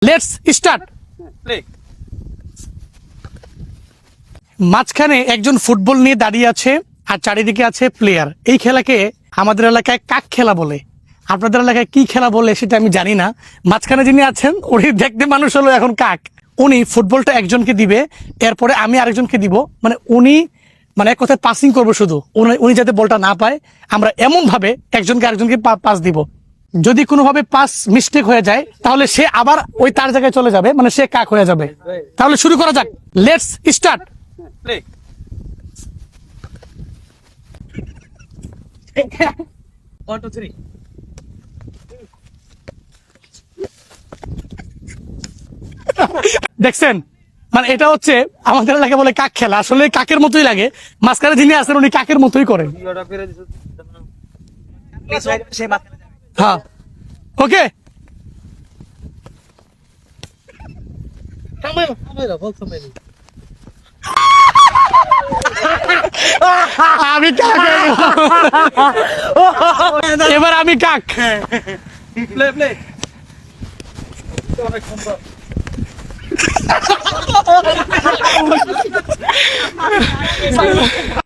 Let's start. মাঝখানে একজন football নিয়ে দাঁড়িয়ে আছে আর চারিদিকে আছে প্লেয়ার। এই খেলাকে আমাদের এলাকায় কাক খেলা বলে, আপনাদের এলাকায় কি খেলা বলে সেটা আমি জানি না। মাঝখানে যিনি আছেন উনি দেখতে মানুষ হলো এখন কাক। উনি ফুটবলটা একজনকে দিবে, এরপরে আমি আরেকজনকে দিব, মানে উনি মানে এক কথায় পাসিং করবো শুধু, উনি যাতে বলটা না পায় আমরা এমন ভাবে একজনকে আরেকজনকে পাস দিব। যদি কোনোভাবে পাস মিস্টেক হয়ে যায় তাহলে সে আবার ওই তার জায়গায় চলে যাবে, মানে সে কাক হয়ে যাবে। তাহলে শুরু করা যাক, লেটস স্টার্ট। দেখছেন, মানে এটা হচ্ছে আমাদের এলাকায় বলে কাক খেলা, আসলে কাকের মতোই লাগে। মাঝখানে যিনি আছেন উনি কাকের মতোই করেন। হ্যাঁ, ওকে। আমি কাক, এবার আমি কাক।